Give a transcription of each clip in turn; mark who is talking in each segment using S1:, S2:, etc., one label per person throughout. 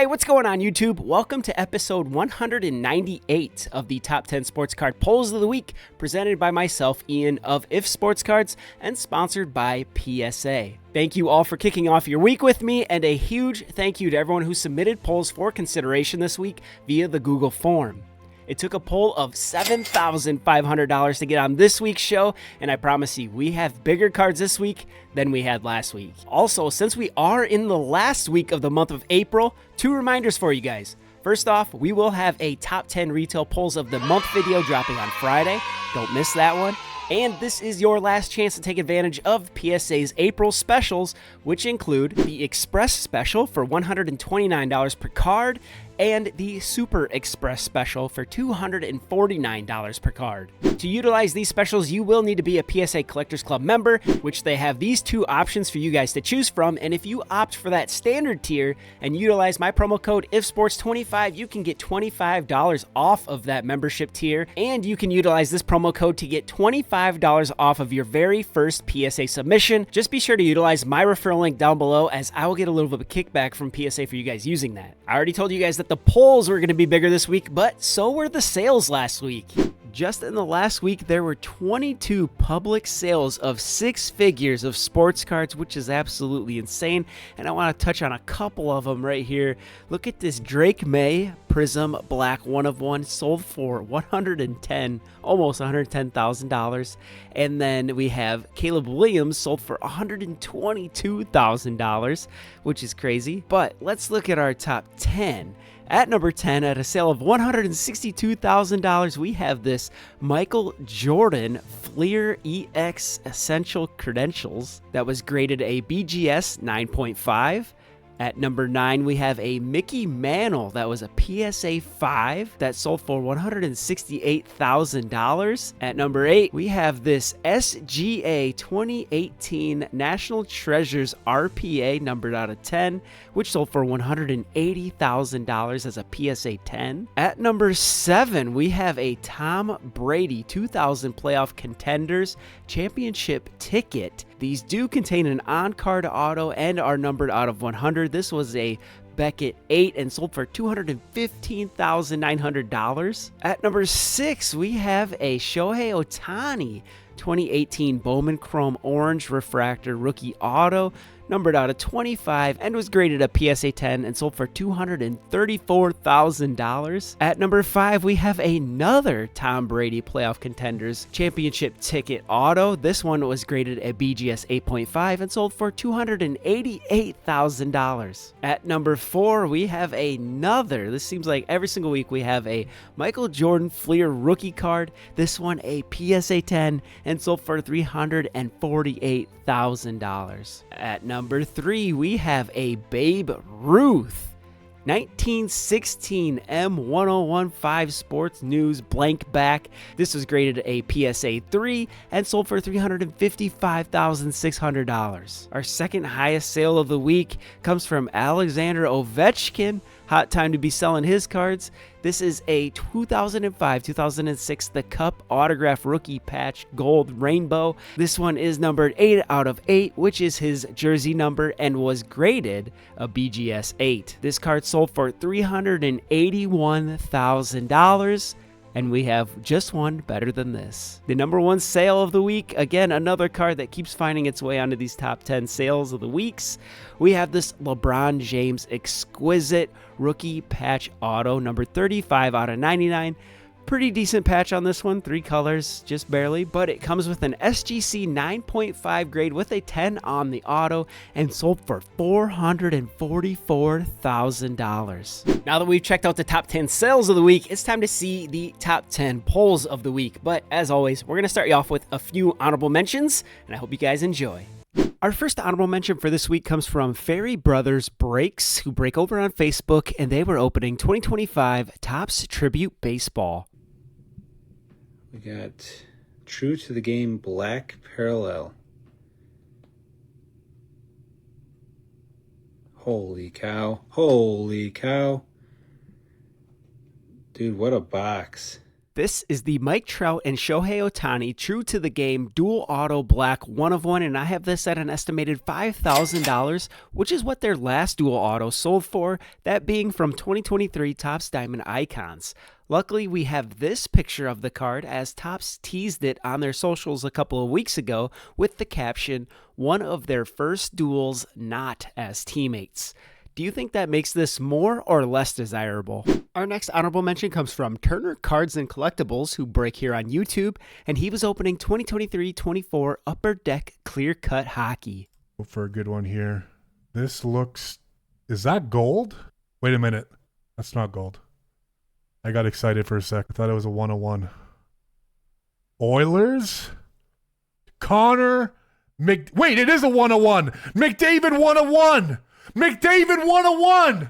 S1: Hey, what's going on YouTube? Welcome to episode 198 of the Top 10 Sports Card Polls of the Week, presented by myself, Ian of If Sports Cards, and sponsored by PSA. Thank you all for kicking off your week with me, and a huge thank you to everyone who submitted polls for consideration this week via the Google form. It took a poll of $7,500 to get on this week's show, and I promise you, we have bigger cards this week than we had last week. Also, since we are in the last week of the month of April, two reminders for you guys. First off, we will have a top 10 retail polls of the month video dropping on Friday. Don't miss that one. And this is your last chance to take advantage of PSA's April specials, which include the Express Special for $129 per card and the Super Express Special for $249 per card. To utilize these specials, you will need to be a PSA Collectors Club member, which they have these two options for you guys to choose from. And if you opt for that standard tier and utilize my promo code IFSports25, you can get $25 off of that membership tier. And you can utilize this promo code to get $25 off of your very first PSA submission. Just be sure to utilize my referral link down below, as I will get a little bit of a kickback from PSA for you guys using that. I already told you guys that the polls were going to be bigger this week, but so were the sales last week. Just in the last week, there were 22 public sales of 6 figures of sports cards, which is absolutely insane. And I want to touch on a couple of them right here. Look at this Drake May Prism Black 1 of 1, sold for almost $110,000. And then we have Caleb Williams, sold for $122,000, which is crazy. But let's look at our top 10. At number 10, at a sale of $162,000, we have this Michael Jordan Fleer EX Essential Credentials that was graded a BGS 9.5. At number 9, we have a Mickey Mantle that was a PSA 5 that sold for $168,000. At number 8, we have this SGA 2018 National Treasures RPA numbered out of 10, which sold for $180,000 as a PSA 10. At number 7, we have a Tom Brady 2000 Playoff Contenders Championship ticket. These do contain an on-card auto and are numbered out of 100. This was a Beckett 8 and sold for $215,900. At number 6, we have a Shohei Ohtani 2018 Bowman Chrome Orange Refractor Rookie Auto, numbered out of 25, and was graded a PSA 10 and sold for $234,000. At number 5, we have another Tom Brady Playoff Contenders Championship Ticket Auto. This one was graded a BGS 8.5 and sold for $288,000. At number 4, we have another, this seems like every single week we have a Michael Jordan Fleer Rookie Card. This one a PSA 10 and sold for $348,000. At number 3, we have a Babe Ruth 1916 M1015 Sports News Blank Back. This was graded a PSA 3 and sold for $355,600. Our second highest sale of the week comes from Alexander Ovechkin. Hot time to be selling his cards. This is a 2005-2006 The Cup Autograph Rookie Patch Gold Rainbow. This one is numbered 8 out of 8, which is his jersey number, and was graded a BGS 8. This card sold for $381,000. And we have just one better than this. The number 1 sale of the week, again, another card that keeps finding its way onto these top 10 sales of the weeks. We have this LeBron James Exquisite Rookie Patch Auto, number 35 out of 99. Pretty decent patch on this one, 3 colors, just barely, but it comes with an SGC 9.5 grade with a 10 on the auto and sold for $444,000. Now that we've checked out the top 10 sales of the week, it's time to see the top 10 polls of the week. But as always, we're going to start you off with a few honorable mentions, and I hope you guys enjoy. Our first honorable mention for this week comes from Fairy Brothers Breaks, who break over on Facebook, and they were opening 2025 Topps Tribute Baseball.
S2: We got True to the Game Black Parallel. Holy cow. Holy cow. Dude, what a box.
S1: This is the Mike Trout and Shohei Ohtani True to the Game Dual Auto Black 1 of 1, and I have this at an estimated $5,000, which is what their last dual auto sold for, that being from 2023 Topps Diamond Icons. Luckily, we have this picture of the card as Topps teased it on their socials a couple of weeks ago with the caption, "One of their first duels not as teammates." Do you think that makes this more or less desirable? Our next honorable mention comes from Turner Cards and Collectibles, who break here on YouTube, and he was opening 2023-24 Upper Deck Clear Cut Hockey.
S3: For a good one here. This looks... Is that gold? Wait a minute. That's not gold. I got excited for a sec. I thought it was a 101. Oilers? Wait, it is a 101! McDavid 101! McDavid 101!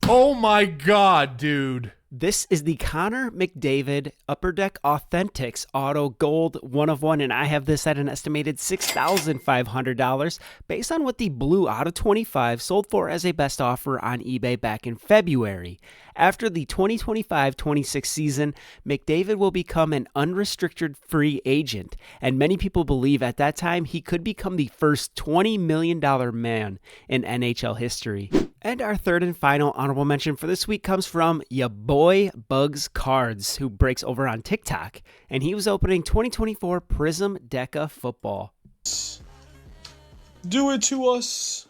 S3: Oh my god, dude.
S1: This is the Connor McDavid Upper Deck Authentics Auto Gold 1 of 1, and I have this at an estimated $6,500 based on what the blue out of 25 sold for as a best offer on eBay back in February. After the 2025-26 season, McDavid will become an unrestricted free agent, and many people believe at that time he could become the first $20 million man in NHL history. And our third and final honorable mention for this week comes from ya boy Bugs Cards, who breaks over on TikTok, and he was opening 2024 Prism Deca Football.
S4: Do it to us.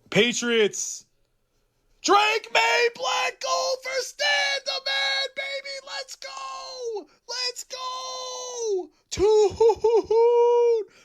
S4: Patriots. Drake May, black gold for Stan the Man, baby. Let's go. Let's go.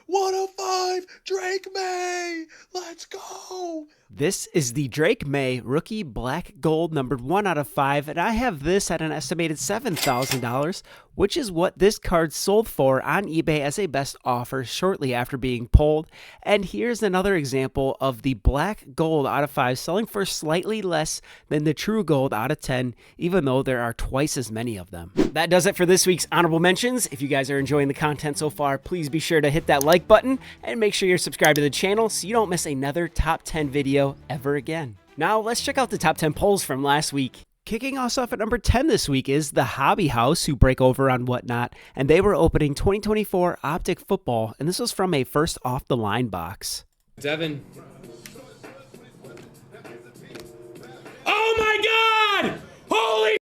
S4: 105, Drake May. Let's go.
S1: This is the Drake May Rookie Black Gold numbered 1 out of 5, and I have this at an estimated $7,000, which is what this card sold for on eBay as a best offer shortly after being pulled. And here's another example of the Black Gold out of 5 selling for slightly less than the True Gold out of 10, even though there are twice as many of them. That does it for this week's honorable mentions. If you guys are enjoying the content so far, please be sure to hit that like button and make sure you're subscribed to the channel so you don't miss another top 10 video ever again. Now let's check out the top 10 polls from last week. Kicking us off at number 10 this week is the Hobby House, who break over on Whatnot, and they were opening 2024 Optic Football, and this was from a first off the line box.
S5: Devin. Oh my god! Holy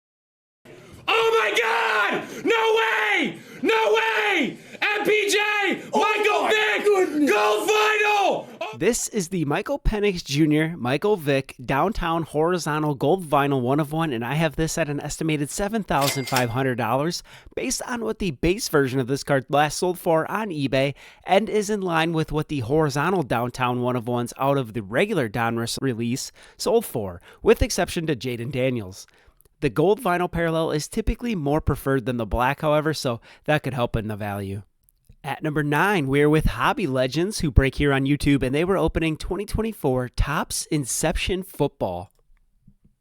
S5: oh my god! No way! No way! MPJ! Michael Vick! Gold vinyl!
S1: This is the Michael Penix Jr. Michael Vick Downtown Horizontal Gold Vinyl 1 of 1, and I have this at an estimated $7,500 based on what the base version of this card last sold for on eBay, and is in line with what the Horizontal Downtown 1 of 1s out of the regular Donruss release sold for, with exception to Jaden Daniels. The gold vinyl parallel is typically more preferred than the black, however, so that could help in the value. At number 9, we're with Hobby Legends, who break here on YouTube, and they were opening 2024 Topps Inception Football.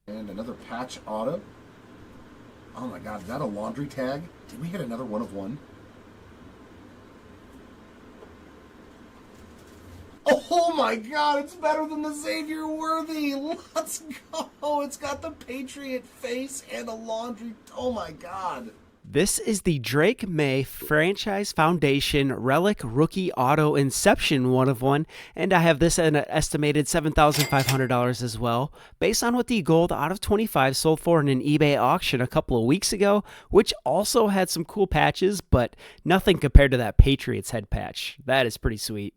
S6: And another patch auto. Oh my god, is that a laundry tag? Did we hit another 1 of 1? Oh my god, it's better than the Xavier Worthy! Let's go! It's got the Patriot face and a laundry... Oh my god.
S1: This is the Drake May Franchise Foundation Relic Rookie Auto Inception 1 of 1, and I have this at an estimated $7,500 as well, based on what the gold out of 25 sold for in an eBay auction a couple of weeks ago, which also had some cool patches, but nothing compared to that Patriots head patch. That is pretty sweet.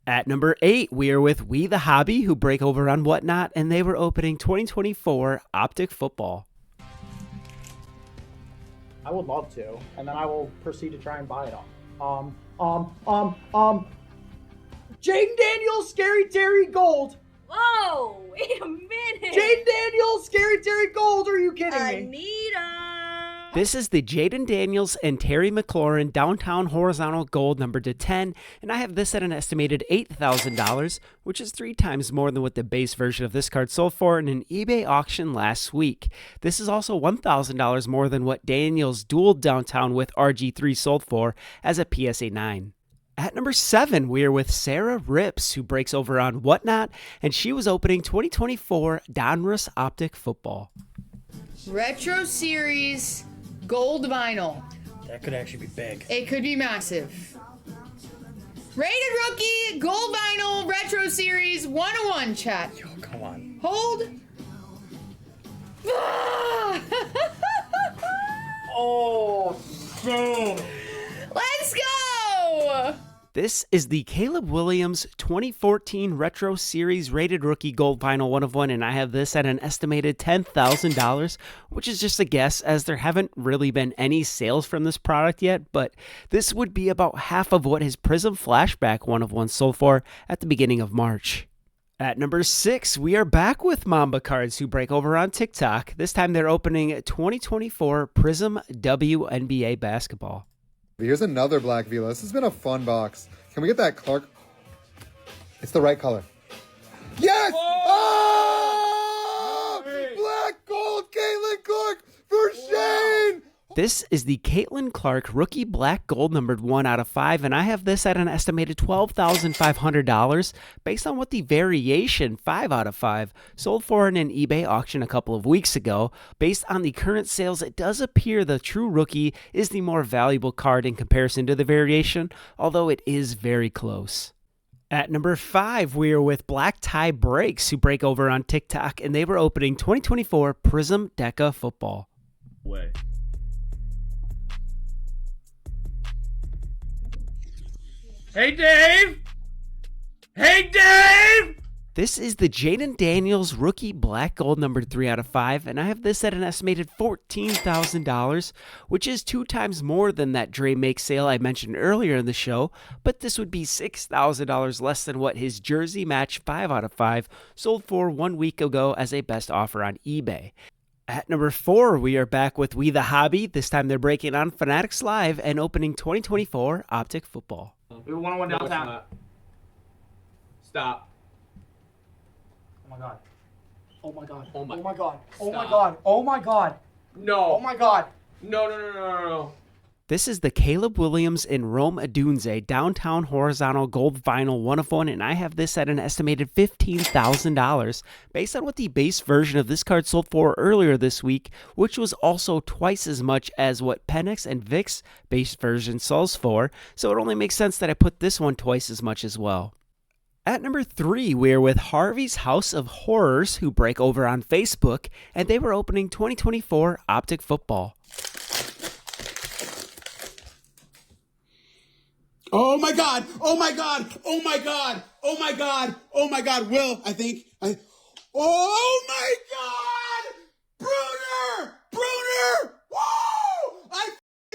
S1: At number 8, we are with We the Hobby, who break over on Whatnot, and they were opening 2024 Optic Football.
S7: I would love to, and then I will proceed to try and buy it all. Jaden Daniels, Scary Terry Gold.
S8: Whoa, wait a minute.
S7: Jaden Daniels, Scary Terry Gold. Are you kidding me?
S8: Anita.
S1: This is the Jaden Daniels and Terry McLaurin Downtown Horizontal Gold numbered to 10, and I have this at an estimated $8,000, which is 3 times more than what the base version of this card sold for in an eBay auction last week. This is also $1,000 more than what Daniels dual Downtown with RG3 sold for as a PSA 9. At number 7, we are with Sarah Rips, who breaks over on Whatnot, and she was opening 2024 Donruss Optic Football.
S9: Retro Series gold vinyl.
S10: That could actually be big.
S9: It could be massive. Rated rookie, gold vinyl, retro series, 101, chat.
S10: Yo, come on.
S9: Hold. Ah!
S10: Oh, boom.
S9: Let's go!
S1: This is the Caleb Williams 2014 Retro Series Rated Rookie Gold Vinyl 1 of 1, and I have this at an estimated $10,000, which is just a guess as there haven't really been any sales from this product yet, but this would be about half of what his Prism Flashback 1 of 1 sold for at the beginning of March. At number 6, we are back with Mamba Cards who break over on TikTok. This time they're opening 2024 Prism WNBA Basketball.
S11: Here's another black Vila. This has been a fun box. Can we get that Clark? It's the right color. Yes! Oh! Black gold Caitlin Clark for Shane!
S1: This is the Caitlin Clark Rookie Black Gold numbered 1 out of 5, and I have this at an estimated $12,500 based on what the variation 5 out of 5 sold for in an eBay auction a couple of weeks ago. Based on the current sales, it does appear the true rookie is the more valuable card in comparison to the variation, although it is very close. At number 5, we are with Black Tie Breaks who break over on TikTok, and they were opening 2024 Prism Deca Football.
S5: Way. Hey, Dave! Hey, Dave!
S1: This is the Jaden Daniels Rookie Black Gold numbered 3 out of 5, and I have this at an estimated $14,000, which is 2 times more than that Dre Make sale I mentioned earlier in the show, but this would be $6,000 less than what his Jersey Match 5 out of 5 sold for 1 week ago as a best offer on eBay. At number 4, we are back with We The Hobby. This time they're breaking on Fanatics Live and opening 2024 Optic Football.
S7: We were 101 downtown.
S5: Stop.
S7: Oh my god. Oh my god.
S5: Oh my-
S7: Oh my god. Oh my
S5: Stop.
S7: god. Oh my god.
S5: No.
S7: Oh my god.
S5: No.
S1: This is the Caleb Williams in Rome Adunze Downtown Horizontal Gold Vinyl 1 of 1, and I have this at an estimated $15,000 based on what the base version of this card sold for earlier this week, which was also twice as much as what Penix and Vic's base version sells for, so it only makes sense that I put this one twice as much as well. At number 3, we are with Harvey's House of Horrors who break over on Facebook, and they were opening 2024 Optic Football.
S4: Oh my god! Oh my god! Oh my god! Oh my god! Oh my god! Will, I think. Oh my god! Bruner! Bruner! Whoa! I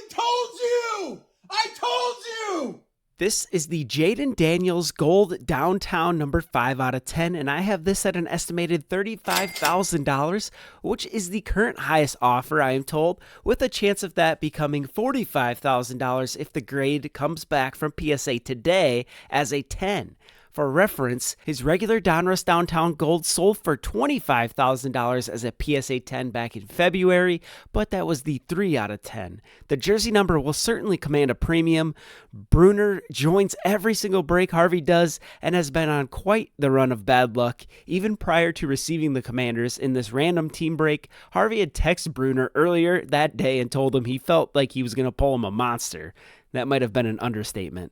S4: told you! I told you!
S1: This is the Jaden Daniels Gold Downtown number 5 out of 10, and I have this at an estimated $35,000, which is the current highest offer, I am told, with a chance of that becoming $45,000 if the grade comes back from PSA today as a 10. For reference, his regular Donruss Downtown Gold sold for $25,000 as a PSA 10 back in February, but that was the 3 out of 10. The jersey number will certainly command a premium. Bruner joins every single break Harvey does and has been on quite the run of bad luck. Even prior to receiving the Commanders in this random team break, Harvey had texted Bruner earlier that day and told him he felt like he was going to pull him a monster. That might have been an understatement.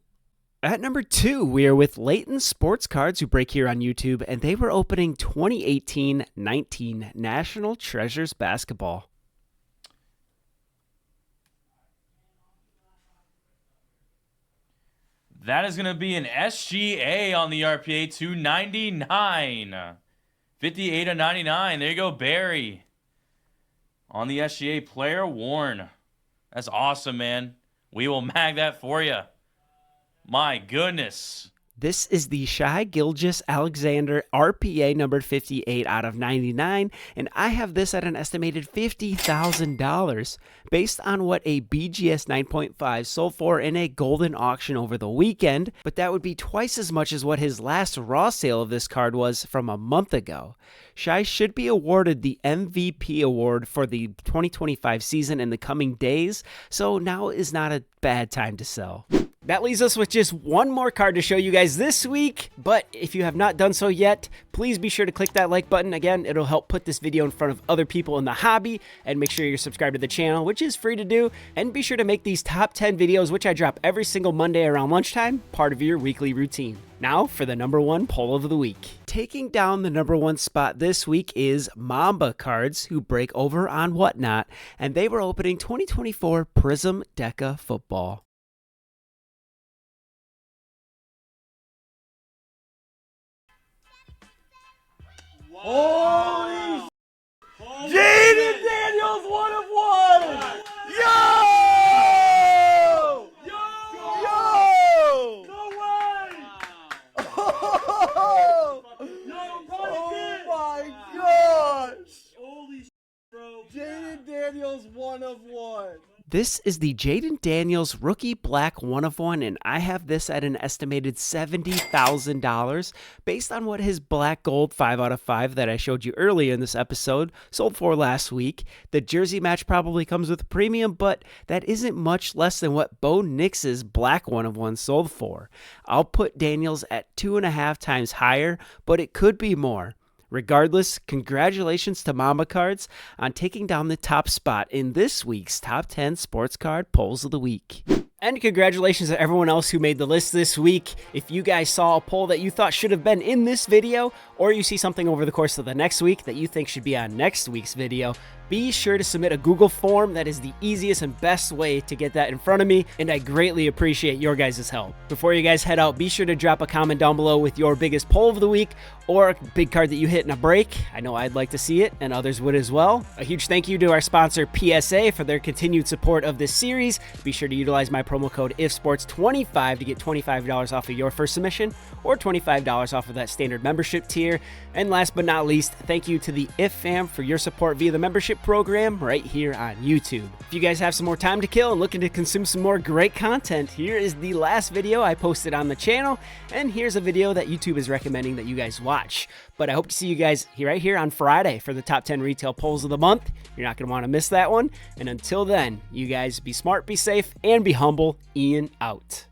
S1: At number 2, we are with Leighton Sports Cards who break here on YouTube, and they were opening 2018-19 National Treasures Basketball.
S12: That is going to be an SGA on the RPA 299. 58 of 99. There you go, Barry. On the SGA player worn. That's awesome, man. We will mag that for you. My goodness.
S1: This is the Shai Gilgeous-Alexander RPA numbered 58 out of 99, and I have this at an estimated $50,000 based on what a BGS 9.5 sold for in a golden auction over the weekend, but that would be twice as much as what his last raw sale of this card was from a month ago. Shai should be awarded the MVP award for the 2025 season in the coming days, so now is not a bad time to sell. That leaves us with just one more card to show you guys this week, but if you have not done so yet, please be sure to click that like button. Again, it'll help put this video in front of other people in the hobby, and make sure you're subscribed to the channel, which is free to do, and be sure to make these top 10 videos, which I drop every single Monday around lunchtime, part of your weekly routine. Now for the number one poll of the week. Taking down the number one spot this week is Mamba Cards, who break over on Whatnot, and they were opening 2024 Prism Deca Football.
S5: Holy Jaden Daniels, 1 of 1! Yo! Yo! No way! Oh my gosh! Holy bro. Jaden Daniels, 1 of 1.
S1: This is the Jaden Daniels Rookie Black 1 of 1, and I have this at an estimated $70,000 based on what his Black Gold 5 out of 5 that I showed you earlier in this episode sold for last week. The jersey match probably comes with a premium, but that isn't much less than what Bo Nix's Black 1 of 1 sold for. I'll put Daniels at 2.5 times higher, but it could be more. Regardless, congratulations to Mamba Cards on taking down the top spot in this week's Top 10 Sports Card Polls of the Week. And congratulations to everyone else who made the list this week. If you guys saw a poll that you thought should have been in this video, or you see something over the course of the next week that you think should be on next week's video, be sure to submit a Google form. That is the easiest and best way to get that in front of me, and I greatly appreciate your guys' help. Before you guys head out, be sure to drop a comment down below with your biggest poll of the week, or a big card that you hit in a break. I know I'd like to see it, and others would as well. A huge thank you to our sponsor, PSA, for their continued support of this series. Be sure to utilize my promo code IFSPORTS25 to get $25 off of your first submission, or $25 off of that standard membership tier. And last but not least, thank you to the IF fam for your support via the membership program right here on YouTube. If you guys have some more time to kill and looking to consume some more great content, here is the last video I posted on the channel, and here's a video that YouTube is recommending that you guys watch. But I hope to see you guys right here on Friday for the top 10 retail polls of the month. You're not going to want to miss that one. And until then, you guys be smart, be safe, and be humble. Ian out.